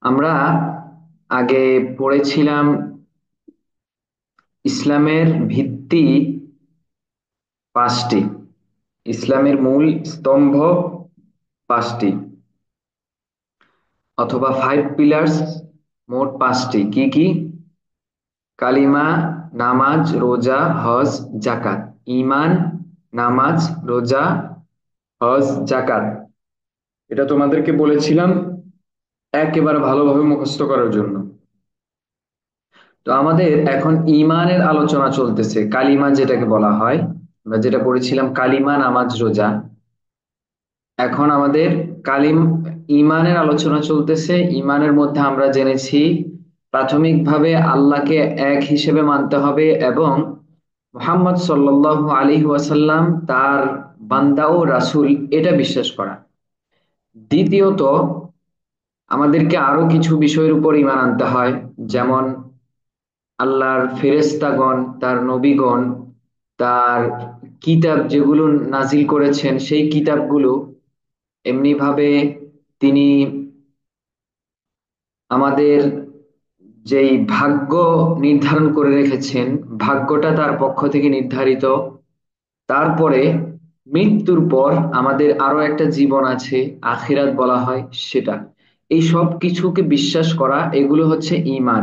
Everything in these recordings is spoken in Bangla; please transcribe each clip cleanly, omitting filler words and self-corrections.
আমরা আগে পড়েছিলাম ইসলামের ভিত্তি পাঁচটি। ইসলামের মূল স্তম্ভ পাঁচটি, অথবা ফাইভ পিলার্স। মোট পাঁচটি। কি কি? কালিমা, নামাজ, রোজা, হজ, জাকাত। ঈমান, নামাজ, রোজা, হজ, জাকাত। এটা তোমাদেরকে বলেছিলাম একেবারে ভালোভাবে মুখস্থ করার জন্য। তো আমাদের এখন ঈমানের আলোচনা চলতেছে। কালিমা যেটাকে বলা হয়, আমরা যেটা পড়েছিলাম কালিমা, নামাজ, রোজা। এখন আমাদের কালিম ঈমানের আলোচনা চলতেছে। ঈমানের মধ্যে আমরা জেনেছি প্রাথমিকভাবে আল্লাহকে এক হিসেবে মানতে হবে এবং মুহাম্মদ সাল্লাল্লাহু আলাইহি ওয়াসাল্লাম তার বান্দা ও রাসূল, এটা বিশ্বাস করা। দ্বিতীয়ত, আমাদেরকে আরো কিছু বিষয়ের উপর ঈমান আনতে হয়, যেমন আল্লাহর ফেরেশতাগণ, তার নবীগণ, তার কিতাব যেগুলো নাজিল করেছেন, সেই কিতাবগুলো এমনি ভাবে তিনি আমাদের যেই ভাগ্য নির্ধারণ করে রেখেছেন, ভাগ্যটা তার পক্ষ থেকে নির্ধারিত। তারপরে মৃত্যুর পর আমাদের আরো একটা জীবন আছে, আখিরাত বলা হয় সেটা। এই সব কিছুকে বিশ্বাস করা, এগুলো হচ্ছে ঈমান।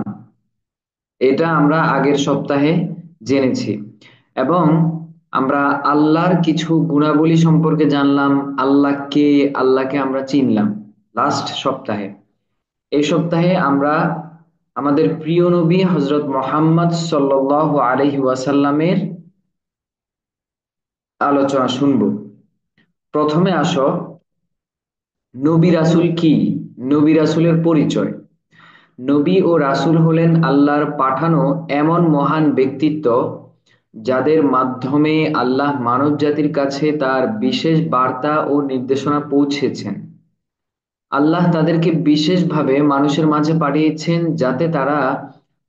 এটা আমরা আগের সপ্তাহে জেনেছি। এবং আমরা আল্লাহর কিছু গুণাবলী সম্পর্কে জানলাম। আল্লাহকে আমরা চিনলাম লাস্ট সপ্তাহে। এই সপ্তাহে আমরা আমাদের প্রিয় নবী হযরত মুহাম্মদ সাল্লাল্লাহু আলাইহি ওয়াসাল্লামের আলোচনা শুনবো। প্রথমে আসো, নবী রাসূল কি? নবী রাসূলের পরিচয়। নবী ও রাসূল হলেন আল্লাহর পাঠানো এমন মহান ব্যক্তিত্ব, যাদের মাধ্যমে আল্লাহ মানব জাতির কাছে তার বিশেষ বার্তা ও নির্দেশনা পৌঁছেছেন। আল্লাহ তাদেরকে বিশেষভাবে মানুষের মাঝে পাঠিয়েছেন, যাতে তারা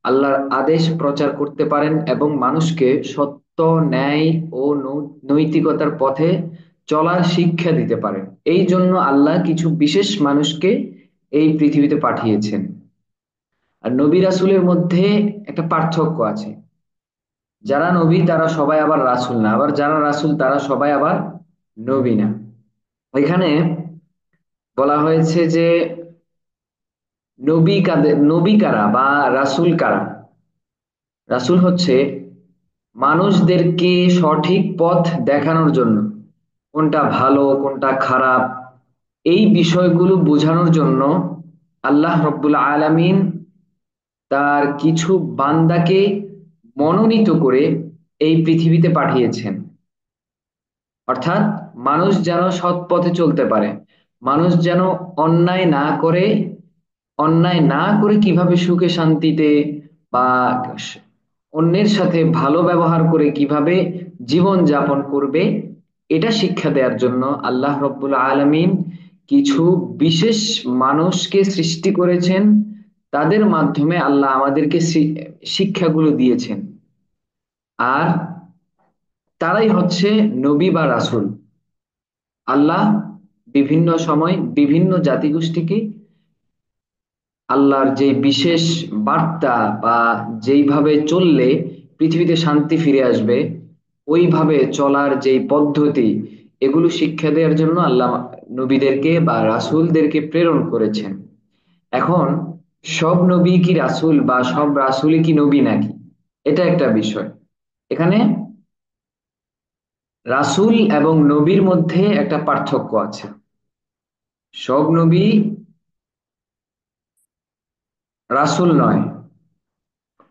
আল্লাহর আদেশ প্রচার করতে পারেন এবং মানুষকে সত্য, ন্যায় ও নৈতিকতার পথে চলার শিক্ষা দিতে পারেন। এই জন্য আল্লাহ কিছু বিশেষ মানুষকে এই পৃথিবীতে পাঠিয়েছেন। আর নবী রাসূলের মধ্যে একটা পার্থক্য আছে। যারা নবী তারা সবাই আবার রাসূল না, আবার যারা রাসূল তারা সবাই আবার নবী না। এখানে বলা হয়েছে যে নবী কারা বা রাসূল কারা? রাসূল হচ্ছে মানুষদেরকে সঠিক পথ দেখানোর জন্য, কোনটা ভালো কোনটা খারাপ এই বিষয়গুলো বোঝানোর জন্য আল্লাহ রব্বুল আলামিন তার কিছু বান্দাকে মনোনীত করে এই পৃথিবীতে পাঠিয়েছেন। অর্থাৎ মানুষ যেন সৎ পথে চলতে পারে, মানুষ যেন অন্যায় না করে, অন্যায় না করে কিভাবে সুখে শান্তিতে বা অন্যের সাথে ভালো ব্যবহার করে কিভাবে জীবন যাপন করবে, এটা শিক্ষা দেওয়ার জন্য আল্লাহ রব্বুল আলামিন কিছু বিশেষ মানুষকে সৃষ্টি করেছেন। তাদের মাধ্যমে আল্লাহ আমাদেরকে শিক্ষাগুলো দিয়েছেন। আর তারাই হচ্ছে নবী বা রাসূল। আল্লাহ বিভিন্ন সময় বিভিন্ন জাতিগোষ্ঠীকে আল্লাহর যে বিশেষ বার্তা বা যেইভাবে চললে পৃথিবীতে শান্তি ফিরে আসবে, ওইভাবে চলার যেই পদ্ধতি, এগুলো শিক্ষা দেওয়ার জন্য আল্লাহ নবীদেরকে বা রাসূলদেরকে প্রেরণ করেছেন। এখন সব নবী কি রাসূল বা সব রাসূলই কি নবী নাকি, এটা একটা বিষয়। এখানে রাসূল এবং নবীর মধ্যে একটা পার্থক্য আছে। সব নবী রাসূল নয়,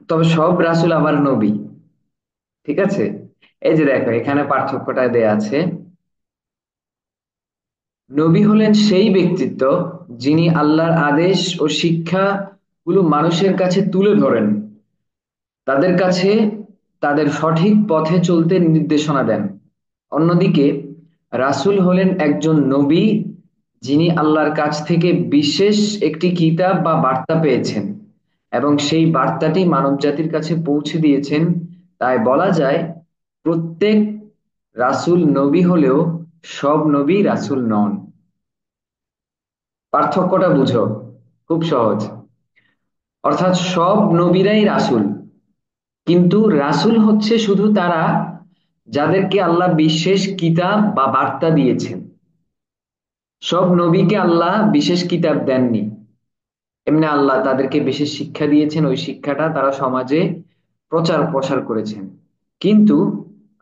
তবে সব রাসূল আবার নবী। ঠিক আছে? এই যে দেখো এখানে পার্থক্যটা দেয়া আছে। নবী হলেন সেই ব্যক্তিত্ব যিনি আল্লাহর আদেশ ও শিক্ষা গুলো মানুষের কাছে তুলে ধরেন, তাদের কাছে তাদের সঠিক পথে চলতে নির্দেশনা দেন। অন্যদিকে রাসূল হলেন একজন নবী, যিনি আল্লাহর কাছ থেকে বিশেষ একটি কিতাব বা বার্তা পেয়েছেন এবং সেই বার্তাটি মানবজাতির কাছে পৌঁছে দিয়েছেন। তাই বলা যায় প্রত্যেক রাসূল নবী হলেও সব নবী রাসূল নন। পার্থক্যটা বুঝো, খুব সহজ। অর্থাৎ সব নবীরাই রাসূল, কিন্তু রাসূল হচ্ছে শুধু তারা যাদেরকে আল্লাহ বিশেষ কিতাব বা বার্তা দিয়েছেন। সব নবীকে আল্লাহ বিশেষ কিতাব দেননি, এমনি আল্লাহ তাদেরকে বিশেষ শিক্ষা দিয়েছেন, ওই শিক্ষাটা তারা সমাজে প্রচার প্রসার করেছেন। কিন্তু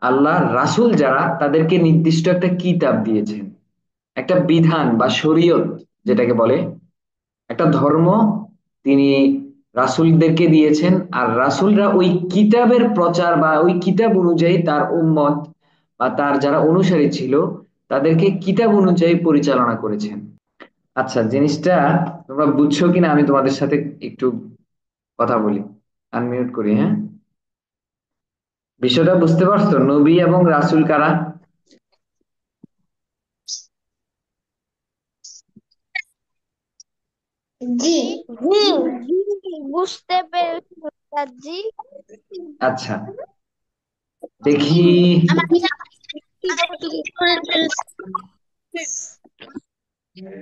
আল্লাহ রাসূল যারা, তাদেরকে নির্দিষ্ট একটা কিতাব দিয়েছেন, একটা বিধান বা শরীয়ত যেটাকে বলে, একটা ধর্ম তিনি রাসূলদেরকে দিয়েছেন। আর রাসূলরা ওই কিতাবের প্রচার বা ওই কিতাব অনুযায়ী তার উম্মত বা তার যারা অনুসারী ছিল তাদেরকে কিতাব অনুযায়ী পরিচালনা করেছেন। আচ্ছা, জিনিসটা তোমরা বুঝছো কিনা আমি তোমাদের সাথে একটু কথা বলি, আনমিউট করি, হ্যাঁ? বিষয়টা বুঝতে পারছো, নবী এবং রাসূল কারা? জি। জি। জি, বুঝতে পেরেছি জি। আচ্ছা, দেখি।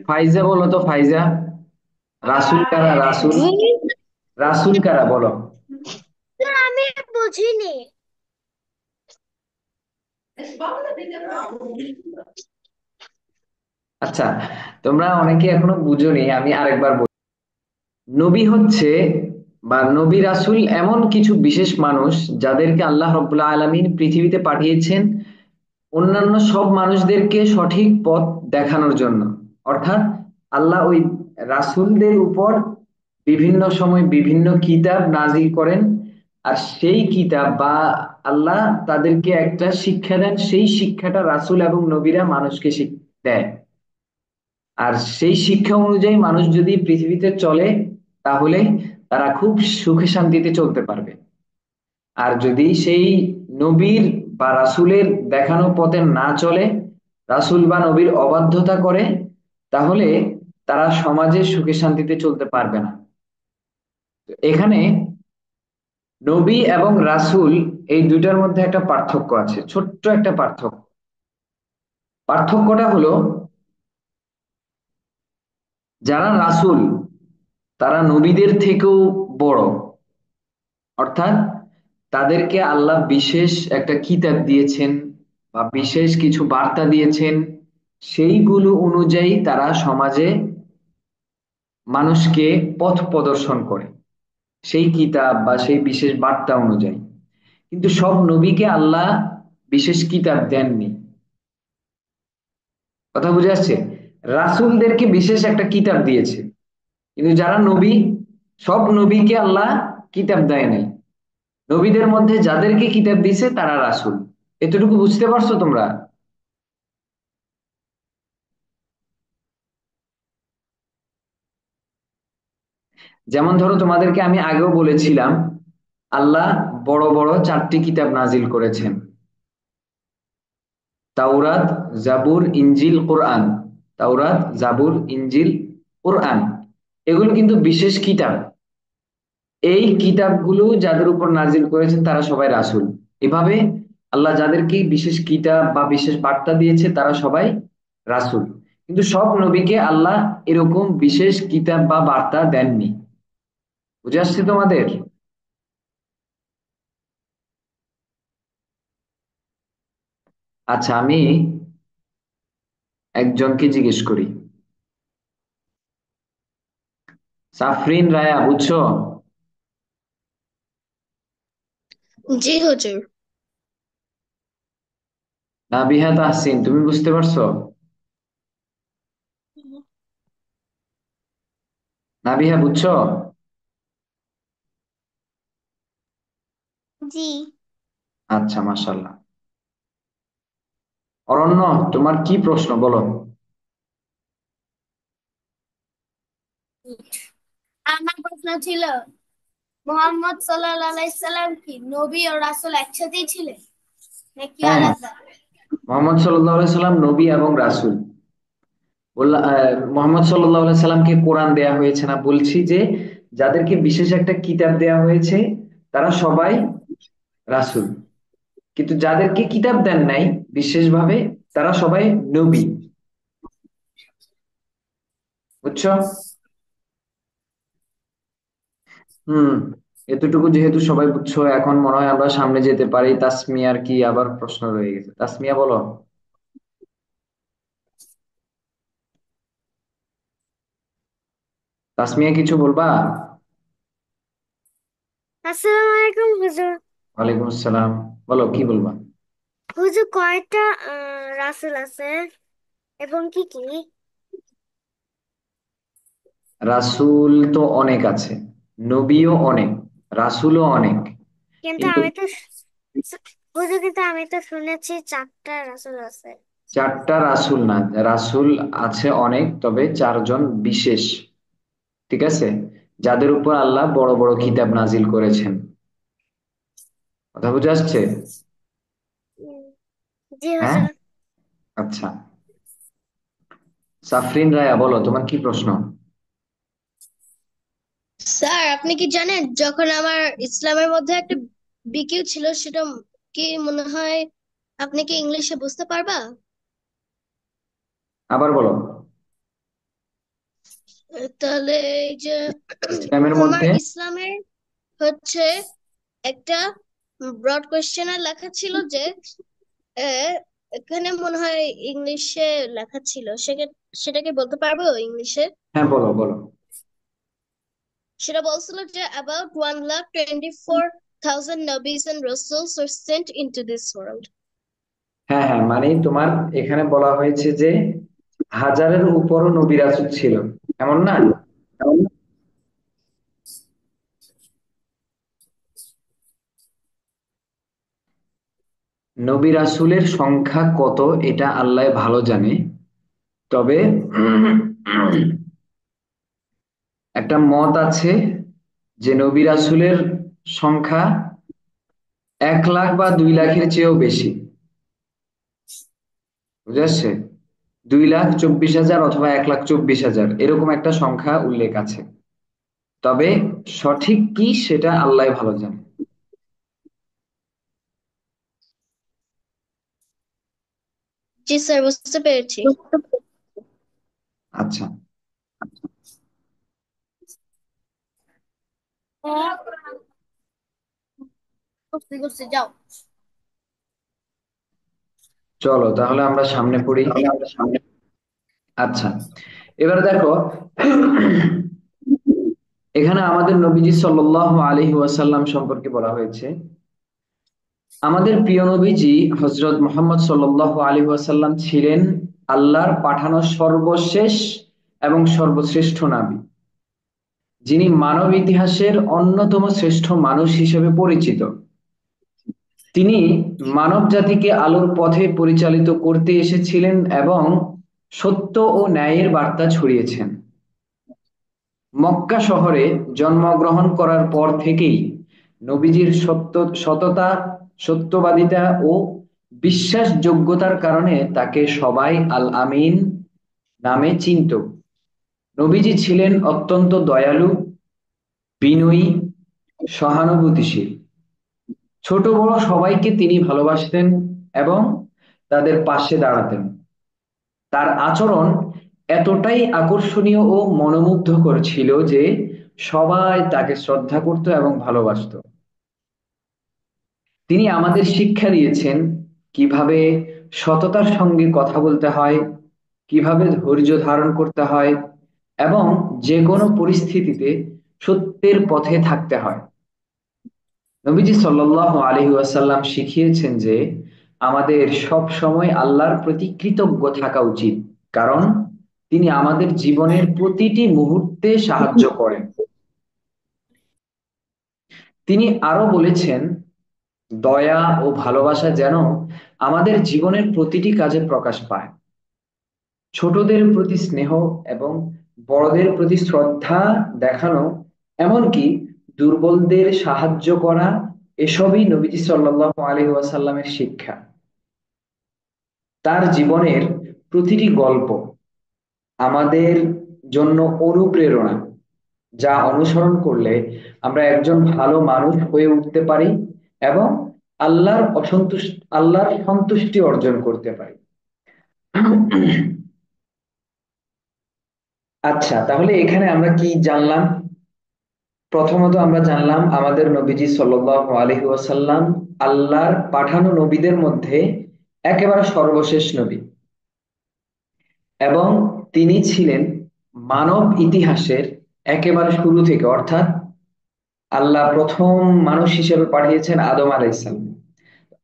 ফাইজা বলো তো, ফাইজা, রাসূল কারা? রাসূল, জি, রাসূল কারা বলো? আমি বুঝিনি। আচ্ছা, তোমরা অনেকে এখনো বুঝোনি, আমি আরেকবার বলি। নবী হচ্ছে বা নবী রাসূল এমন কিছু বিশেষ মানুষ যাদেরকে আল্লাহ রাব্বুল আলামিন পৃথিবীতে পাঠিয়েছেন অন্যান্য সব মানুষদেরকে সঠিক পথ দেখানোর জন্য। অর্থাৎ আল্লাহ ওই রাসূলদের উপর বিভিন্ন সময় বিভিন্ন কিতাব নাজিল করেন, আর সেই কিতাব বা আল্লাহ তাদেরকে একটা শিক্ষা দেন, সেই শিক্ষাটা রাসূল এবং নবীরা মানুষকে দেয়। আর সেই শিক্ষা অনুযায়ী মানুষ যদি পৃথিবীতে চলে তাহলে তারা খুব সুখে শান্তিতে চলতে পারবে। আর যদি সেই নবীর বা রাসূলের দেখানো পথে না চলে, রাসূল বা নবীর অবাধ্যতা করে, তাহলে তারা সমাজে সুখে শান্তিতে চলতে পারবে না। তো এখানে নবী এবং রাসূল এই দুইটার মধ্যে একটা পার্থক্য আছে, ছোট্ট একটা পার্থক্য। পার্থক্যটা হলো, যারা রাসূল তারা নবীদের থেকেও বড়। অর্থাৎ তাদেরকে আল্লাহ বিশেষ একটা কিতাব দিয়েছেন বা বিশেষ কিছু বার্তা দিয়েছেন, সেইগুলো অনুযায়ী তারা সমাজে মানুষকে পথ প্রদর্শন করে, সেই কিতাব বা সেই বিশেষ বার্তা অনুযায়ী। কিন্তু সব নবীকে আল্লাহ বিশেষ কিতাব দেননি। কথা বুঝে আসছে? রাসূলদেরকে বিশেষ একটা কিতাব দিয়েছে, কিন্তু যারা নবী, সব নবীকে আল্লাহ কিতাব দেয় নাই। নবীদের মধ্যে যাদেরকে কিতাব দিছে তারা রাসূল। এতটুকু বুঝতে পারছো তোমরা? যেমন ধরো, তোমাদেরকে আমি আগেও বলেছিলাম আল্লাহ বড় বড় চারটি কিতাব নাজিল করেছেন: তাওরাত, জাবুর, ইনজিল, কোরআন। তাওরাত, জাবুর, ইনজিল, কোরআন, এগুলো কিন্তু বিশেষ কিতাব। এই কিতাবগুলো যাদের উপর নাজিল করেছেন তারা সবাই রাসূল। এভাবে আল্লাহ যাদেরকে বিশেষ কিতাব বা বিশেষ বার্তা দিয়েছে তারা সবাই রাসূল। কিন্তু সব নবীকে আল্লাহ এরকম বিশেষ কিতাব বা বার্তা দেননি। বুঝে আসছে তোমাদের? আচ্ছা, আমি একজনকে জিজ্ঞেস করি। সাফরিন রায়া, বুঝছো? জি হুজুর। নাবিহা তাহসিন, তুমি বুঝতে পারছো? নাবিহা, বুঝছো? জি। আচ্ছা, মাশাআল্লাহ। অরণ্য, তোমার কি প্রশ্ন বলো? আমার প্রশ্ন ছিল, মোহাম্মদ সাল্লাল্লাহু আলাইহি সাল্লাম কি নবী ও রাসূল একসাথেই ছিলেন নাকি হ্যাঁ, আলাদা? মোহাম্মদ সাল্লাল্লাহু আলাইহি সাল্লাম নবী এবং রাসূল। বললাম মোহাম্মদ সাল্লাল্লাহু আলাইহি সাল্লামকে কোরআন দেয়া হয়েছে না, বলছি যে যাদেরকে বিশেষ একটা কিতাব দেয়া হয়েছে তারা সবাই রাসূল। কিন্তু যাদেরকে কিতাব দেন নাই বিশেষভাবে, তারা সবাই নবী। বুঝছো? হুম, এতটুকু যেহেতু সবাই বুঝছো, এখন মনে হয় আমরা সামনে যেতে পারি। তাসমিয়ার কি আবার প্রশ্ন রয়ে গেছে? তাসমিয়া বলো। তাসমিয়া কিছু বলবা? আসসালামু আলাইকুম হুজুর। ওয়ালাইকুম আসসালাম। বলো কি বলবা। হুজুর, কয়টা রাসূল আছে এবং কি কি? রাসূল তো অনেক আছে, নবীও অনেক, রাসূলও অনেক। কিন্তু কিন্তু আমি তো হুজুর, কিন্তু আমি তো শুনেছি 4টা রাসূল আছে। চারটা রাসূল না, রাসূল আছে অনেক, তবে চারজন বিশেষ, ঠিক আছে, যাদের উপর আল্লাহ বড় বড় কিতাব নাজিল করেছেন। কথা বুঝে আসছে? উম, জি হ্যাঁ, হুজুর। আচ্ছা। সাফরিন রায়া, বলো তোমার কি প্রশ্ন। স্যার, আপনি কি জানেন যখন আমার ইসলামের মধ্যে একটা বিকিউ ছিল, সেটা কি মনে হয় আপনি কি ইংলিশে বুঝতে পারবা? আবার বলো। তাহলে এই যে ইসলামের আমার মধ্যে। ইসলামের হচ্ছে একটা ব্রড কোয়েশ্চেনে লেখা ছিল যে আহ, এখানে মনে হয় ইংলিশে লেখা ছিল, সেটাকে বলতে পারবো ইংলিশে? হ্যাঁ, বলো বলো। সেটা বলছিল যে about 1,24,000 নবিস and রাসূলস were sent into this world. হ্যাঁ হ্যাঁ, মানে তোমার এখানে বলা হয়েছে যে হাজারের উপরও নবী রাসূল ছিল, এমন না? নবী রাসূলের সংখ্যা কত এটা আল্লাহ ভালো জানে। তবে একটা মত আছে যে নবী রাসূলের সংখ্যা 1 লাখ বা 2 লাখের চেয়েও বেশি। বুঝে আসছে? 2,24,000 অথবা 1,24,000 এরকম একটা সংখ্যা উল্লেখ আছে। তবে সঠিক কি সেটা আল্লাহ ভালো জানে। জি স্যার, বুঝতে পেরেছি। আচ্ছা, হ্যাঁ, করছি করছি, যাও। চলো তাহলে আমরা সামনে পড়ি। আচ্ছা, এবার দেখো, এখানে আমাদের নবীজি সাল্লাল্লাহু আলাইহি ওয়াসাল্লাম সম্পর্কে বলা হয়েছে। আমাদের প্রিয় নবীজি হযরত মুহাম্মদ সাল্লাল্লাহু আলাইহি ওয়াসাল্লাম ছিলেন আল্লাহর পাঠানো সর্বশেষ এবং সর্বশ্রেষ্ঠ নবী, যিনি মানব ইতিহাসের অন্যতম শ্রেষ্ঠ মানুষ হিসেবে পরিচিত। তিনি মানব জাতিকে আলোর পথে পরিচালিত করতে এসেছিলেন এবং সত্য ও ন্যায়ের বার্তা ছড়িয়েছেন। মক্কা শহরে জন্মগ্রহণ করার পর থেকেই নবীজির সততা, সত্যবাদিতা ও বিশ্বাসযোগ্যতার কারণে তাকে সবাই আল আমিন নামে চিনত। নবীজি ছিলেন অত্যন্ত দয়ালু, বিনয়ী, সহানুভূতিশীল। ছোট বড় সবাইকে তিনি ভালোবাসতেন এবং তাদের পাশে দাঁড়াতেন। তার আচরণ এতটাই আকর্ষণীয় ও মনোমুগ্ধকর ছিল যে সবাই তাকে শ্রদ্ধা করত এবং ভালোবাসতো। তিনি আমাদের শিক্ষা দিয়েছেন কিভাবে সততার সঙ্গে কথা বলতে হয়, কিভাবে ধৈর্য ধারণ করতে হয় এবং যে কোনো পরিস্থিতিতে সত্যের পথে থাকতে হয়। নবীজি সাল্লাল্লাহু আলাইহি ওয়াসাল্লাম শিখিয়েছেন যে আমাদের সব সময় আল্লাহর প্রতি কৃতজ্ঞ থাকা উচিত, কারণ তিনি আমাদের জীবনের প্রতিটি মুহূর্তে সাহায্য করেন। তিনি আরো বলেছেন, দয়া ও ভালোবাসা যেন আমাদের জীবনের প্রতিটি কাজে প্রকাশ পায়। ছোটদের প্রতি স্নেহ এবং বড়দের প্রতি শ্রদ্ধা দেখানো, এমনকি দুর্বলদের সাহায্য করা, এসবই নবীজি সাল্লাল্লাহু আলাইহি ওয়াসাল্লামের শিক্ষা। তার জীবনের প্রতিটি গল্প আমাদের জন্য অনুপ্রেরণা, যা অনুসরণ করলে আমরা একজন ভালো মানুষ হয়ে উঠতে পারি এবং আল্লাহর সন্তুষ্টি অর্জন করতে পারি। আচ্ছা, তাহলে এখানে আমরা কি জানলাম? প্রথমত আমরা জানলাম আমাদের নবীজি সাল্লাল্লাহু আলাইহি ওয়াসাল্লাম আল্লাহর পাঠানো নবীদের মধ্যে একেবারে সর্বশেষ নবী, এবং তিনি ছিলেন মানব ইতিহাসের একেবারে শুরু থেকে, অর্থাৎ আল্লাহ প্রথম মানুষ হিসেবে পাঠিয়েছেন আদম আলাইহিসসালাম।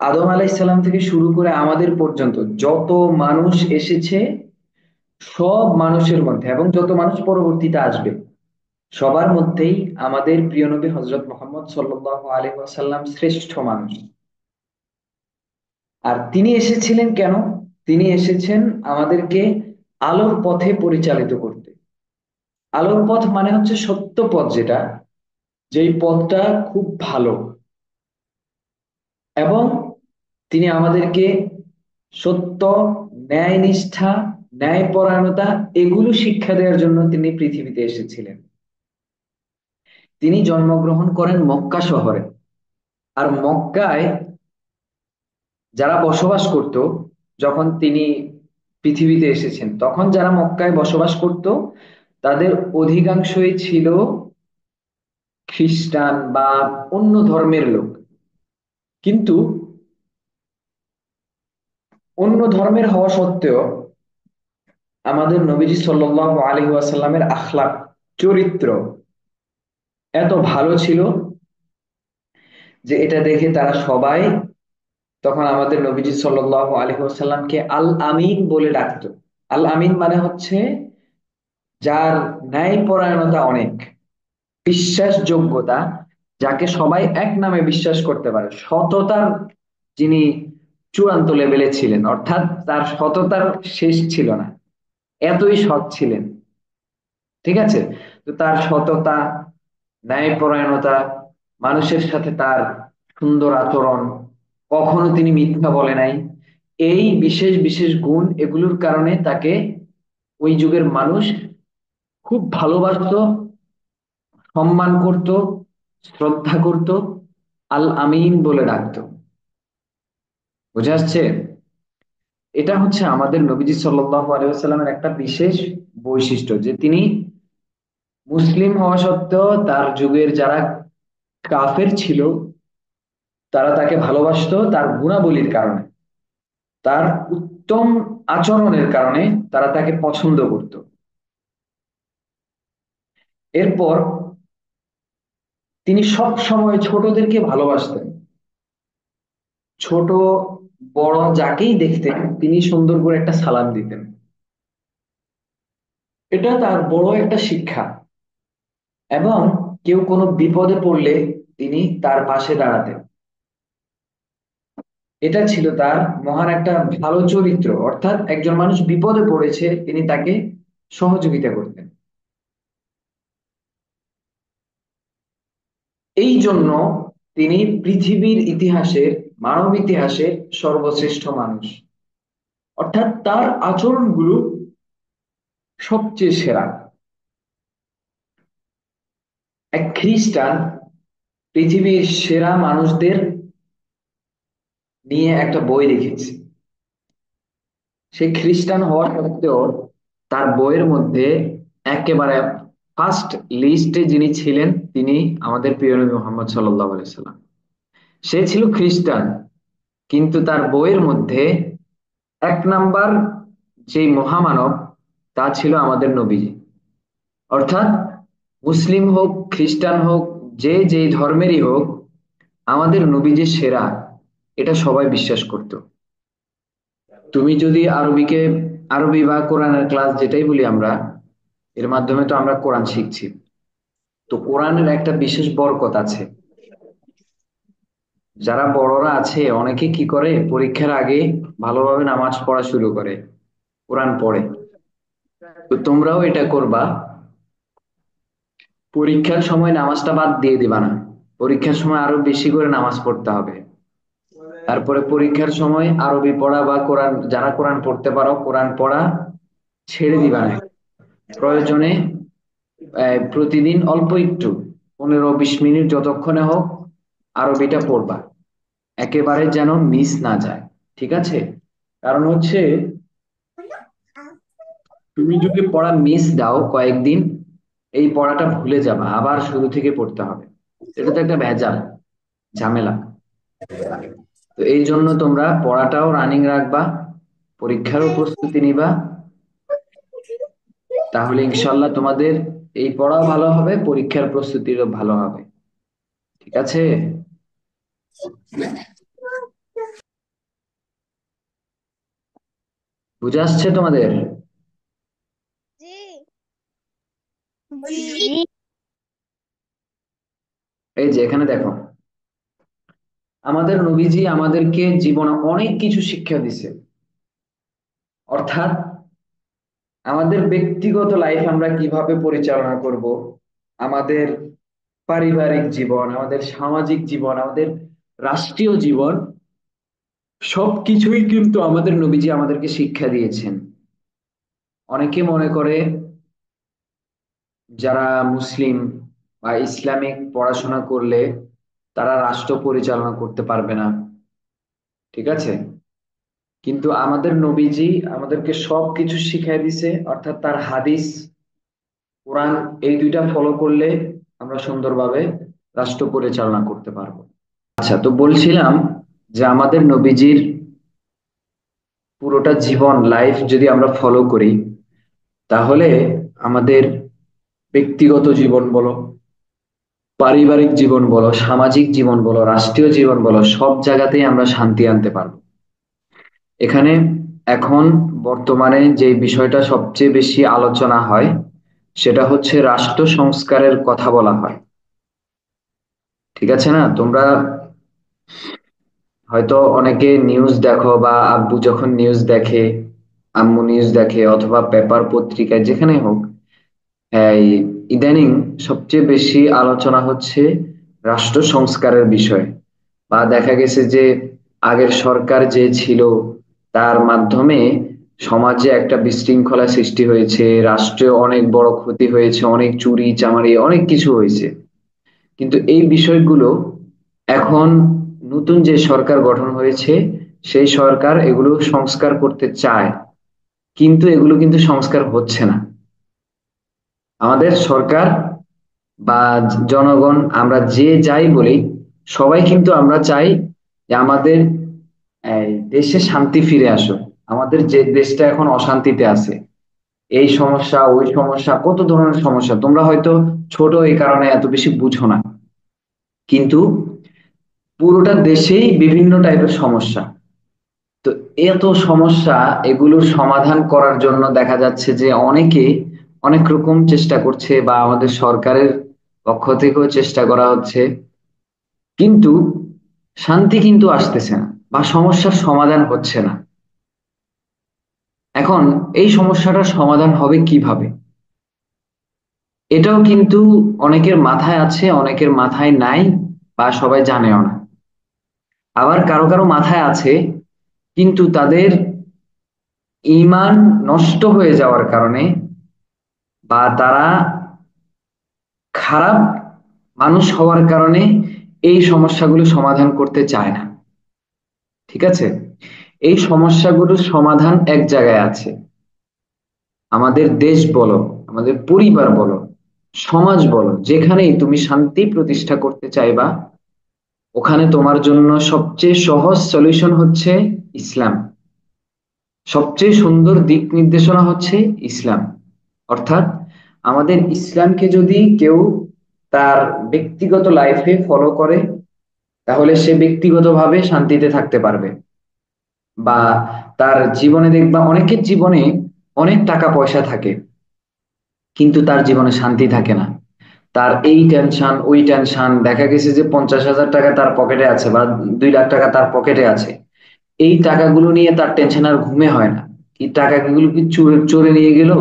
আদম আলাইহিসসালাম থেকে শুরু করে আমাদের পর্যন্ত যত মানুষ এসেছে, সব মানুষের মধ্যে এবং যত মানুষ পরবর্তীতে আসবে সবার মধ্যেই আমাদের প্রিয় নবী হযরত মুহাম্মদ সাল্লাল্লাহু আলাইহি ওয়াসাল্লাম শ্রেষ্ঠ মানুষ। আর তিনি এসেছিলেন কেন? তিনি এসেছেন আমাদেরকে আলোর পথে পরিচালিত করতে। আলোর পথ মানে হচ্ছে সত্য পথ, যেটা যেই পথটা খুব ভালো, এবং তিনি আমাদেরকে সত্য, ন্যায় নিষ্ঠা, ন্যায়পরায়ণতা এগুলো শিক্ষা দেওয়ার জন্য তিনি পৃথিবীতে এসেছিলেন। তিনি জন্মগ্রহণ করেন মক্কা শহরে। আর মক্কায় যারা বসবাস করত, যখন তিনি পৃথিবীতে এসেছেন তখন যারা মক্কায় বসবাস করত তাদের অধিকাংশই ছিল খ্রিস্টান বা অন্য ধর্মের লোক। কিন্তু অন্য ধর্মের হওয়া সত্ত্বেও আমাদের নবীজি সাল্লাল্লাহু আলাইহি ওয়াসাল্লামের আখলাক, চরিত্র এত ভালো ছিল যে এটা দেখে তারা সবাই তখন আমাদের নবীজি সাল্লাল্লাহু আলাইহি ওয়াসাল্লামকে আল আমিন বলে ডাকতো। আল আমিন মানে হচ্ছে যার ন্যায়পরায়ণতা অনেক, বিশ্বাসযোগ্যতা, যাকে সবাই এক নামে বিশ্বাস করতে পারে, সততার যিনি চূড়ান্ত লেভেলে ছিলেন, অর্থাৎ তার সততার শেষ ছিল না, এতই সৎ ছিলেন। ঠিক আছে? তো তার সততা, ন্যায়পরায়ণতা, মানুষের সাথে তার সুন্দর আচরণ, কখনো তিনি মিথ্যা বলে নাই, এই বিশেষ বিশেষ গুণ এগুলোর কারণে তাকে ওই যুগের মানুষ খুব ভালোবাসতো, সম্মান করত, শ্রদ্ধা করত, আল আমিন বলে ডাকতো। বুঝে আসছে? এটা হচ্ছে আমাদের নবীজি সাল্লাল্লাহু আলাইহি ওয়াসাল্লামের একটা বিশেষ বৈশিষ্ট্য, যে তিনি মুসলিম হওয়া সত্ত্বেও তার যুগের যারা কাফের ছিল তারা তাকে ভালোবাসতো তার গুণাবলীর কারণে, তার উত্তম আচরণের কারণে তারা তাকে পছন্দ করত। এরপর তিনি সব সময় ছোটদেরকে ভালোবাসতেন। ছোট বড় যাকেই দেখতেন তিনি সুন্দর করে একটা সালাম দিতেন। এটা তার বড় একটা শিক্ষা। এবং কেউ কোনো বিপদে পড়লে তিনি তার পাশে দাঁড়াতেন। এটা ছিল তার মহান একটা ভালো চরিত্র, অর্থাৎ একজন মানুষ বিপদে পড়েছে তিনি তাকে সহযোগিতা করতেন। এই জন্য তিনি পৃথিবীর ইতিহাসের, মানব ইতিহাসের সর্বশ্রেষ্ঠ মানুষ, অর্থাৎ তার আচরণগুলো সবচেয়ে সেরা। এক খ্রিস্টান পৃথিবীর সেরা মানুষদের নিয়ে একটা বই লিখেছে। সে খ্রিস্টান হওয়া সত্ত্বেও তার বইয়ের মধ্যে একেবারে ফার্স্ট লিস্টে যিনি ছিলেন তিনি আমাদের প্রিয় নবী মুহাম্মদ সাল্লাল্লাহু আলাইহি সাল্লাম। সে ছিল খ্রিস্টান, কিন্তু তার বইয়ের মধ্যে এক নাম্বার যেই মহামানব তা ছিল আমাদের নবীজি। অর্থাৎ মুসলিম হোক, খ্রিস্টান হোক, যে যেই ধর্মেরই হোক, আমাদের নবীজি সেরা, এটা সবাই বিশ্বাস করত। তুমি যদি আরবি বা কোরআনের ক্লাস যেটাই বলি আমরা, এর মাধ্যমে তো আমরা কোরআন শিখছি। তো কোরআনের একটা বিশেষ বরকত আছে। যারা বড়রা আছে অনেকে কি করে, পরীক্ষার আগে ভালোভাবে নামাজ পড়া শুরু করে, কোরআন পড়ে। তো তোমরাও এটা করবা, পরীক্ষার সময় নামাজটা বাদ দিয়ে দিবা না। পরীক্ষার সময় আরো বেশি করে নামাজ পড়তে হবে। তারপরে পরীক্ষার সময় আরবি পড়া বা কোরআন, যারা কোরআন পড়তে পারো কোরআন পড়া ছেড়ে দিবা না। প্রয়োজনে প্রতিদিন অল্প একটু 15-20 মিনিট যতক্ষণে হোক আরবিটা পড়বা, একেবারে যেন মিস না যায়। ঠিক আছে? কারণ হচ্ছে তুমি যদি পড়া মিস দাও কয়েকদিন, এই পড়াটা ভুলে যাবা, আবার শুরু থেকে পড়তে হবে। এটা তো একটা ভেজাল, ঝামেলা। তো এই জন্য তোমরা পড়াটাও রানিং রাখবা, পরীক্ষারও প্রস্তুতি নিবা, তাহলে ইনশাল্লাহ তোমাদের এই পড়াও ভালো হবে, পরীক্ষার প্রস্তুতিরও ভালো হবে। ঠিক আছে? বুঝে আসছে তোমাদের? জি। জি। এই যে এখানে দেখো, আমাদের নবীজি আমাদেরকে জীবনে অনেক কিছু শিক্ষা দিছে। অর্থাৎ আমাদের ব্যক্তিগত লাইফ আমরা কিভাবে পরিচালনা করব, আমাদের পারিবারিক জীবন, আমাদের সামাজিক জীবন, আমাদের রাষ্ট্রীয় জীবন, সবকিছুই কিন্তু আমাদের নবীজি আমাদেরকে শিক্ষা দিয়েছেন। অনেকে মনে করে যারা মুসলিম বা ইসলামিক পড়াশোনা করলে তারা রাষ্ট্র পরিচালনা করতে পারবে না। ঠিক আছে? কিন্তু আমাদের নবীজি আমাদেরকে সবকিছু শিখাই দিছে, অর্থাৎ তার হাদিস, কোরআন, এই দুইটা ফলো করলে আমরা সুন্দরভাবে রাষ্ট্র পরিচালনা করতে পারবো। আচ্ছা, তো বলছিলাম যে আমাদের নবীজির পুরোটা জীবন লাইফ যদি আমরা ফলো করি, তাহলে আমাদের ব্যক্তিগত জীবন বলো, পারিবারিক জীবন বলো, সামাজিক জীবন বলো, রাষ্ট্রীয় জীবন বলো, সব জায়গাতেই আমরা শান্তি আনতে পারবো। এখানে এখন বর্তমানে যে বিষয়টা সবচেয়ে বেশি আলোচনা হয় সেটা হচ্ছে রাষ্ট্র সংস্কারের কথা বলা হয়। ঠিক আছে না? তোমরা হয়তো অনেকে নিউজ দেখো, বা আব্বু যখন নিউজ দেখে, আম্মু নিউজ দেখে, অথবা পেপার পত্রিকায় যেখানে হোক, এই ইদানিং সবচেয়ে বেশি আলোচনা হচ্ছে রাষ্ট্র সংস্কারের বিষয়। বা দেখা গেছে যে আগের সরকার যে ছিল তার মাধ্যমে সমাজে একটা বিশৃঙ্খলা সৃষ্টি হয়েছে, রাষ্ট্রে অনেক বড় ক্ষতি হয়েছে, অনেক চুরি চামারি অনেক কিছু হয়েছে। কিন্তু এই বিষয়গুলো এখন নতুন যে সরকার গঠন হয়েছে সেই সরকার এগুলো সংস্কার করতে চায়, কিন্তু এগুলো কিন্তু সংস্কার হচ্ছে না। আমাদের সরকার বা জনগণ, আমরা যে যাই বলি, সবাই কিন্তু আমরা চাই যে আমাদের এই দেশে শান্তি ফিরে আসুক। আমাদের যে দেশটা এখন অশান্তিতে আছে, এই সমস্যা ওই সমস্যা, কত ধরনের সমস্যা, তোমরা হয়তো ছোট এই কারণে এত বেশি বুঝো না, কিন্তু পুরোটা দেশেই বিভিন্ন টাইপের সমস্যা। তো এত সমস্যা, এগুলোর সমাধান করার জন্য দেখা যাচ্ছে যে অনেকে অনেক রকম চেষ্টা করছে, বা আমাদের সরকারের পক্ষ থেকেও চেষ্টা করা হচ্ছে, কিন্তু শান্তি কিন্তু আসতেছে না, বা সমস্যার সমাধান হচ্ছে না। এখন এই সমস্যাটার সমাধান হবে কিভাবে, এটাও কিন্তু অনেকের মাথায় আছে, অনেকের মাথায় নাই, বা সবাই জানেও না। আবার কারো কারো মাথায় আছে, কিন্তু তাদের ঈমান নষ্ট হয়ে যাওয়ার কারণে, বা তারা খারাপ মানুষ হওয়ার কারণে এই সমস্যাগুলো সমাধান করতে চায় না। ঠিক আছে? এই সমস্যাগুলোর সমাধান এক জায়গায় আছে। আমাদের দেশ বলো, আমাদের পরিবার বলো, সমাজ বলো, যেখানেই তুমি শান্তি প্রতিষ্ঠা করতে চাইবা, ওখানে তোমার জন্য সবচেয়ে সহজ সলিউশন হচ্ছে ইসলাম। সবচেয়ে সুন্দর দিক নির্দেশনা হচ্ছে ইসলাম। অর্থাৎ আমাদের ইসলামকে যদি কেউ তার ব্যক্তিগত লাইফে ফলো করে, তাহলে সে ব্যক্তিগতভাবে শান্তিতে থাকতে পারবে। বা তার জীবনে দেখবা অনেকের জীবনে অনেক টাকা পয়সা থাকে, কিন্তু তার জীবনে শান্তি থাকে না। তার এই টেনশন ওই টেনশন, দেখা গেছে যে 50,000 টাকা তার পকেটে আছে, বা 2 লাখ টাকা তার পকেটে আছে, এই টাকাগুলো নিয়ে তার টেনশন, আর ঘুমে হয় না। কি টাকাগুলো কি চোরে চোরে নিয়ে গেল,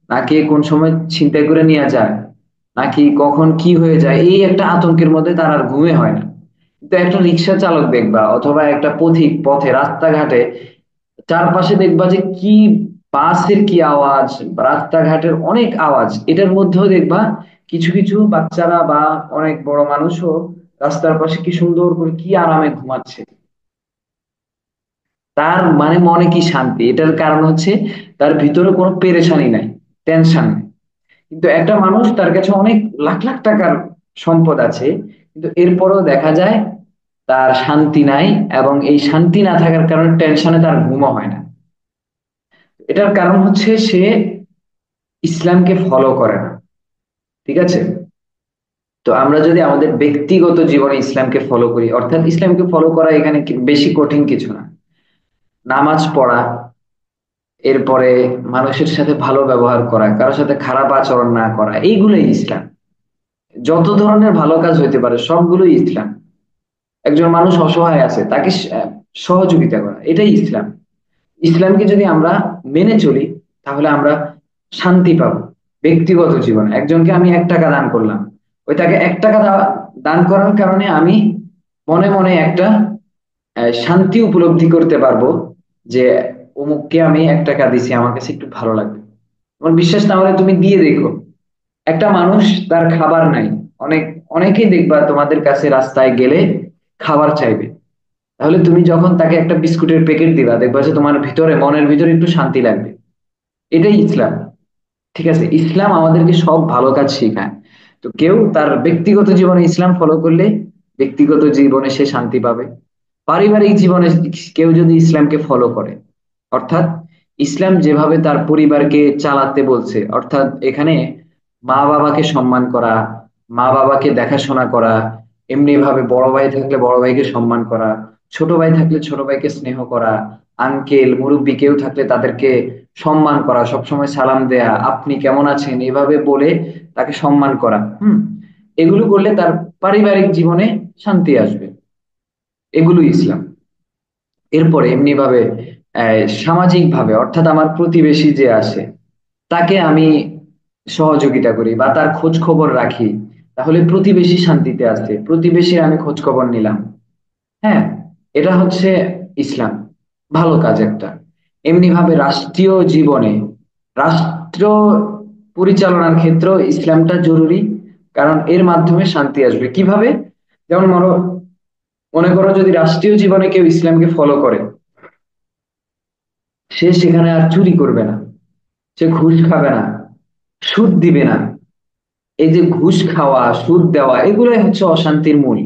নাকি কোন সময় ছিনতাই করে নিয়ে যায়, নাকি কখন কি হয়ে যায়, এই একটা আতঙ্কের মধ্যে তার আর ঘুমে হয় না। কিন্তু একটা রিক্সা চালক দেখবা, অথবা একটা পথিক পথে রাস্তাঘাটে চারপাশে দেখবা যে কি বাসের কি আওয়াজ, রাস্তাঘাটের অনেক আওয়াজ, এটার মধ্যেও দেখবা কিছু কিছু বাচ্চারা বা অনেক বড় মানুষও রাস্তার পাশে কি সুন্দর করে কি আরামে ঘুমাচ্ছে। তার মানে মনে কি শান্তি, এটার কারণ হচ্ছে তার ভিতরে কোনো পেরেশানি নাই, টেনশন নেই। কিন্তু একটা মানুষ তার কাছে অনেক লাখ লাখ টাকার সম্পদ আছে, কিন্তু এরপরও দেখা যায় তার শান্তি নাই, এবং এই শান্তি না থাকার কারণে টেনশনে তার ঘুমও হয় না। এটার কারণ হচ্ছে সে ইসলামকে ফলো করে না। ঠিক আছে? তো আমরা যদি আমাদের ব্যক্তিগত জীবনে ইসলামকে ফলো করি, অর্থাৎ ইসলামকে ফলো করা এখানে বেশি কঠিন কিছু না। নামাজ পড়া, এরপরে মানুষের সাথে ভালো ব্যবহার করা, কারোর সাথে খারাপ আচরণ না করা, এইগুলোই ইসলাম। যত ধরনের ভালো কাজ হইতে পারে সবগুলোই ইসলাম। একজন মানুষ অসহায় আছে, তাকে সহযোগিতা করা, এটাই ইসলাম। ইসলামকে যদি আমরা মেনে চলি, তাহলে আমরা শান্তি পাবো ব্যক্তিগত জীবনে। একজনকে আমি 1 টাকা দান করলাম, ওই তাকে 1 টাকা দান করার কারণে আমি মনে মনে একটা শান্তি উপলব্ধি করতে পারবো যে অমুককে আমি 1 টাকা দিছি, আমার কাছে একটু ভালো লাগবে। তোমার বিশ্বাস না হলে তুমি দিয়ে দেখো। একটা মানুষ, তার খাবার নাই, অনেক অনেকেই দেখবা তোমাদের কাছে রাস্তায় গেলে খাবার চাইবে, তাহলে তুমি যখন তাকে একটা বিস্কুটের প্যাকেট দিবা, দেখবা যে তোমার ভিতরে, মনের ভিতরে একটু শান্তি লাগবে। এটাই ইসলাম। ঠিক আছে? ইসলাম আমাদেরকে সব ভালো কাজ শেখায়। তো কেউ তার ব্যক্তিগত জীবনে ইসলাম ফলো করলে ব্যক্তিগত জীবনে সে শান্তি পাবে। পারিবারিক জীবনে কেউ যদি ইসলামকে ফলো করে, অর্থাৎ ইসলাম যেভাবে তার পরিবারকে চালাতে বলছে, অর্থাৎ এখানে মা বাবাকে সম্মান করা, মা বাবাকে দেখাশোনা করা, এমনি ভাবে বড় ভাই থাকলে বড় ভাইকে সম্মান করা, ছোট ভাই থাকলে ছোট ভাইকে স্নেহ করা, আঙ্কেল মুরব্বি কেউ থাকলে তাদেরকে সম্মান করা, সবসময় সালাম দেয়া, আপনি কেমন আছেন এভাবে বলে তাকে সম্মান করা। এগুলো করলে তার পারিবারিক জীবনে শান্তি আসবে। এগুলো ইসলাম। এরপরে এমনি ভাবে সামাজিক ভাবে, অর্থাৎ আমার প্রতিবেশী যে আসে তাকে আমি সহযোগিতা করি বা তার খোঁজ খবর রাখি, তাহলে প্রতিবেশী শান্তিতে আছে, প্রতিবেশীর আমি খোঁজ খবর নিলাম। হ্যাঁ, এটা হচ্ছে ইসলাম, ভালো কাজ একটা। এমনি ভাবে রাষ্ট্রীয় জীবনে, রাষ্ট্র পরিচালনার ক্ষেত্রে ইসলামটা জরুরি, কারণ এর মাধ্যমে শান্তি আসবে। কিভাবে? যেমন মনে করো যদি রাষ্ট্রীয় জীবনে কেউ ইসলামকে ফলো করে, সে সেখানে আর চুরি করবে না, সে ঘুষ খাবে না, সুদ দিবে না। এই যে ঘুষ খাওয়া, সুদ দেওয়া, এগুলোই হচ্ছে অশান্তির মূল।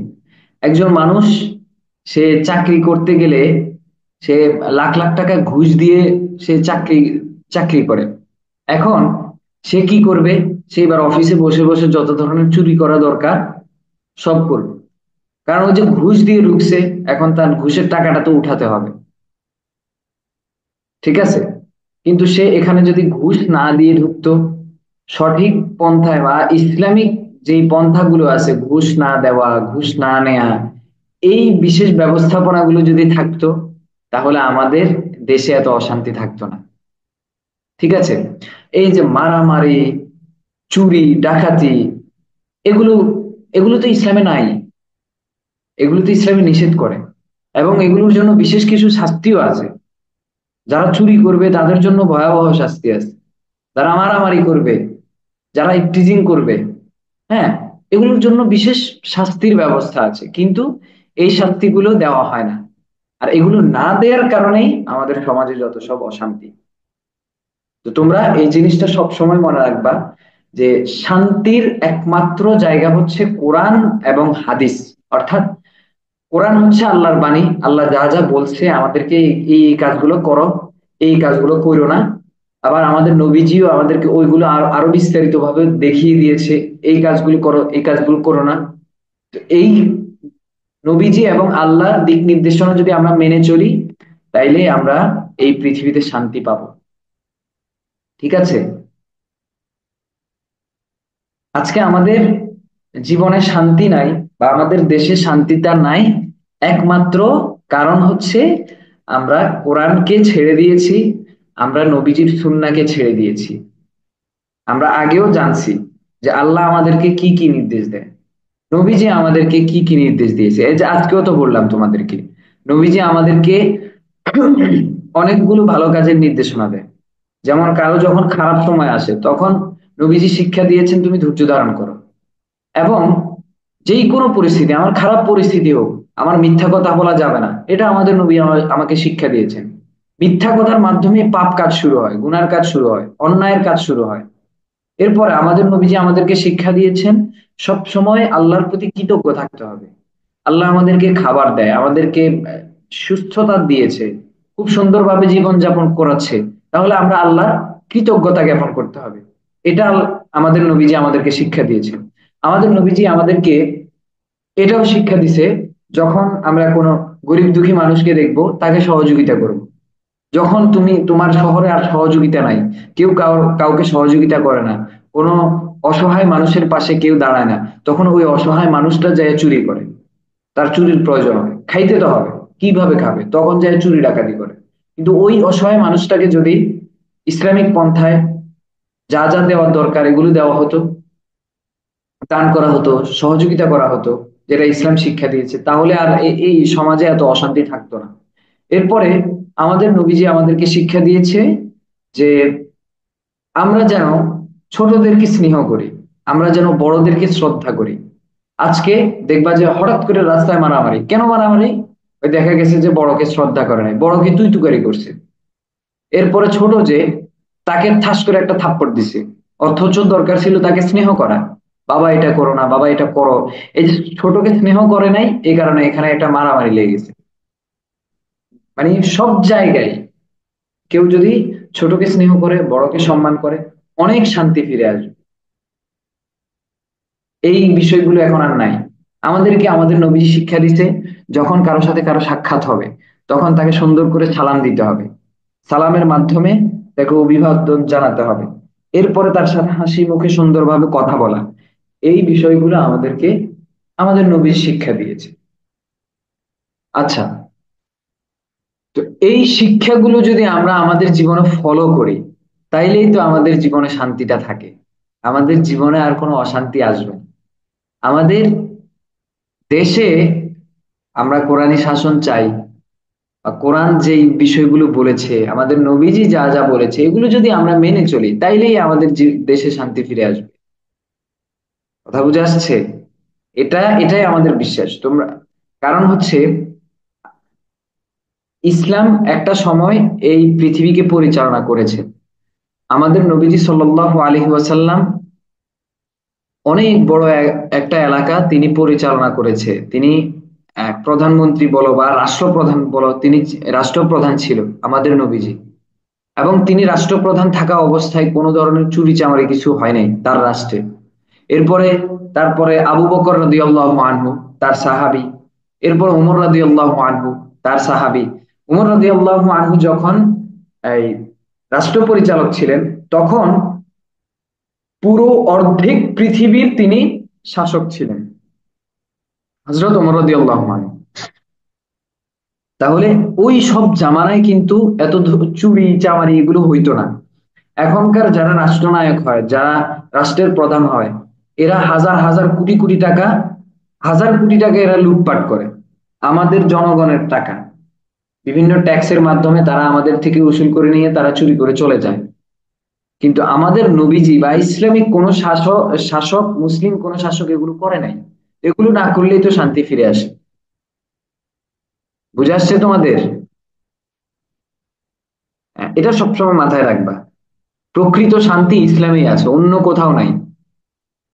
একজন মানুষ, সে চাকরি করতে গেলে সে লাখ লাখ টাকা ঘুষ দিয়ে সে চাকরি করে। এখন সে কি করবে? সে এবার অফিসে বসে বসে যত ধরনের চুরি করা দরকার সব করবে, কারণ ওই যে ঘুষ দিয়ে ঢুকছে, এখন তার ঘুষের টাকাটা তো উঠাতে হবে। ঠিক আছে? কিন্তু সে এখানে যদি ঘুষ না দিয়ে ঢুকতো, সঠিক পন্থায় বা ইসলামিক যেই পন্থাগুলো আছে, ঘুষ না দেওয়া, ঘুষ না নেয়া, এই বিশেষ ব্যবস্থাপনাগুলো যদি থাকতো, তাহলে আমাদের দেশে এত অশান্তি থাকতো না। ঠিক আছে? এই যে মারামারি, চুরি, ডাকাতি, এগুলো এগুলো তো ইসলামে নাই, এগুলো তো ইসলামে নিষেধ করে, এবং এগুলোর জন্য বিশেষ কিছু শাস্তিও আছে। যারা চুরি করবে তাদের জন্য ভয়াবহ শাস্তি আছে, যারা মারামারি করবে, যারা ইফটিজিং করবে, হ্যাঁ, এগুলোর জন্য বিশেষ শাস্তির ব্যবস্থা আছে, কিন্তু এই শাস্তিগুলো দেওয়া হয় না। আর এগুলো না দেওয়ার কারণেই আমাদের সমাজে যত সব অশান্তি। তো তোমরা এই জিনিসটা সব সময় মনে রাখবা যে শান্তির একমাত্র জায়গা হচ্ছে কোরআন এবং হাদিস। অর্থাৎ কোরআন হচ্ছে আল্লাহর বাণী, আল্লাহ যা যা বলছে আমাদেরকে এই এই কাজগুলো করো, এই কাজগুলো করো না। আবার আমাদের নবীজিও আমাদেরকে ওইগুলো আরো আরো বিস্তারিত ভাবে দেখিয়ে দিয়েছে, এই কাজগুলো করো, এই কাজগুলো করো না। তো এই নবীজি এবং আল্লাহর দিক নির্দেশনা যদি আমরা মেনে চলি, তাইলে আমরা এই পৃথিবীতে শান্তি পাবো। ঠিক আছে? আজকে আমাদের জীবনে শান্তি নাই বা আমাদের দেশে শান্তিটা নাই, একমাত্র কারণ হচ্ছে আমরা কোরআনকে ছেড়ে দিয়েছি, আমরা নবীজির সুন্নাহকে ছেড়ে দিয়েছি। আমরা আগেও জানছি যে আল্লাহ আমাদেরকে কি কি নির্দেশ দেয়, নবীজি আমাদেরকে কি কি নির্দেশ দিয়েছে। এই যে আজকেও তো বললাম তোমাদেরকে, নবীজি আমাদেরকে অনেকগুলো ভালো কাজের নির্দেশনা দেয়। যেমন কারো যখন খারাপ সময় আসে, তখন নবীজি শিক্ষা দিয়েছেন তুমি ধৈর্য ধারণ করো, এবং যেই কোনো পরিস্থিতি, আমার খারাপ পরিস্থিতি হোক, আমার মিথ্যা কথা বলা যাবে না, এটা আমাদের নবী আমাকে শিক্ষা দিয়েছেন। মিথ্যা কথার মাধ্যমে পাপ কাজ শুরু হয়, গুনার কাজ শুরু হয়, অন্যায়ের কাজ শুরু হয়। এরপরে আমাদের নবীজি আমাদেরকে শিক্ষা দিয়েছেন সব সময় আল্লাহর প্রতি কৃতজ্ঞ থাকতে হবে। আল্লাহ আমাদেরকে খাবার দেয়, আমাদেরকে সুস্থতা দিয়েছে, খুব সুন্দরভাবে জীবন যাপন করাচ্ছে, তাহলে আমরা আল্লাহর কৃতজ্ঞতা জ্ঞাপন করতে হবে। এটা আমাদের নবীজি আমাদেরকে শিক্ষা দিয়েছেন। আমাদের নবীজি আমাদেরকে এটাও শিক্ষা দিছে, যখন আমরা কোনো গরিব দুঃখী মানুষকে দেখবো তাকে সহযোগিতা করব। যখন তুমি তোমার শহরে আর সহযোগিতা নাই, কেউ কাউকে সহযোগিতা করে না, কোনো অসহায় মানুষের পাশে কেউ দাঁড়ায় না, তখন ওই অসহায় মানুষটা যায় চুরি করে। তার চুরির প্রয়োজন হয়, খাইতে তো হবে, কিভাবে খাবে, তখন যায় চুরি ডাকাতি করে। কিন্তু ওই অসহায় মানুষটাকে যদি ইসলামিক পন্থায় যা যা দেওয়ার দরকার এগুলো দেওয়া হতো, দান করা হতো, সহযোগিতা করা হতো, যেটা ইসলাম শিক্ষা দিয়েছে, তাহলে আর এই সমাজে এত অশান্তি থাকতো না। এরপরে আমাদের নবীজি আমাদেরকে শিক্ষা দিয়েছে যে আমরা যেন ছোটদেরকে স্নেহ করি, আমরা যেন বড়দেরকে শ্রদ্ধা করি। আজকে দেখবা যে হঠাৎ করে রাস্তায় মারামারি, কেন মারামারি? ওই দেখা গেছে যে বড়কে শ্রদ্ধা করে নাই, বড়কে তুই তুকারি করছে। এরপরে ছোট যে, তাকে ঠাস করে একটা থাপ্পড় দিছে, অথচ দরকার ছিল তাকে স্নেহ করা, বাবা এটা করো না, বাবা এটা করো। এই যে ছোটকে স্নেহ করে নাই, এই কারণে এখানে একটা মারামারি লেগে গেছে। মানে সব জায়গায় কেউ যদি ছোটকে স্নেহ করে, বড়কে সম্মান করে, অনেক শান্তি ফিরে আসবে। এই বিষয়গুলো এখন আর নাই। আমাদেরকে আমাদের নবীজি শিক্ষা দিতে, যখন কারোর সাথে কারো সাক্ষাৎ হবে তখন তাকে সুন্দর করে সালাম দিতে হবে, সালামের মাধ্যমে তাকে অভিবাদন জানাতে হবে, এরপরে তার সাথে হাসি মুখে সুন্দরভাবে কথা বলা। এই বিষয়গুলো আমাদেরকে আমাদের নবী শিক্ষা দিয়েছে। আচ্ছা, তো এই শিক্ষাগুলো যদি আমরা আমাদের জীবনে ফলো করি, তাইলেই তো আমাদের জীবনে শান্তিটা থাকে, আমাদের জীবনে আর কোনো অশান্তি আসবে না। আমাদের দেশে আমরা কোরআনী শাসন চাই, বা কোরআন যেই বিষয়গুলো বলেছে, আমাদের নবীজি যা যা বলেছে, এগুলো যদি আমরা মেনে চলি, তাইলেই আমাদের দেশে শান্তি ফিরে আসবে। কথা বুঝে আসছে? এটাই আমাদের বিশ্বাস। তোমরা, কারণ হচ্ছে ইসলাম একটা সময় এই পৃথিবীকে পরিচালনা করেছে। আমাদের নবীজি সাল্লাল্লাহু আলাইহি ওয়াসাল্লাম অনেক বড় একটা এলাকা তিনি পরিচালনা করেছে। তিনি প্রধানমন্ত্রী বলো বা রাষ্ট্রপ্রধান বলো, তিনি রাষ্ট্রপ্রধান ছিল আমাদের নবীজি। এবং তিনি রাষ্ট্রপ্রধান থাকা অবস্থায় কোনো ধরনের চুরি চামারি কিছু হয় নাই তার রাষ্ট্রে। এরপরে তারপরে আবু বকর রাদিয়াল্লাহু আনহু, তার সাহাবী। এরপর উমর রাদিয়াল্লাহু আনহু, তার সাহাবী। উমর রাদিয়াল্লাহু আনহু যখন এই রাষ্ট্র পরিচালক ছিলেন, তখন পুরো অর্ধেক পৃথিবীর তিনি শাসক ছিলেন, হযরত ওমর রাদিয়াল্লাহু আনহু। তাহলে ওই সব জামানায় কিন্তু এত চুরি চামারি এগুলো হইতো না। এখনকার যারা রাষ্ট্রনায়ক হয়, যারা রাষ্ট্রের প্রধান হয়, এরা হাজার হাজার কোটি কোটি টাকা, হাজার কোটি টাকা এরা লুটপাট করে, আমাদের জনগণের টাকা বিভিন্ন ট্যাক্সের মাধ্যমে তারা আমাদের থেকে উসুল করে নিয়ে তারা চুরি করে চলে যায়। কিন্তু আমাদের নবীজি বা ইসলামিক কোন শাসক শাসক মুসলিম কোন শাসক এগুলো করে নাই। এগুলো না করলেই তো শান্তি ফিরে আসে। বুঝে আসছে তোমাদের? এটা সবসময় মাথায় রাখবা, প্রকৃত শান্তি ইসলামেই আছে, অন্য কোথাও নাই।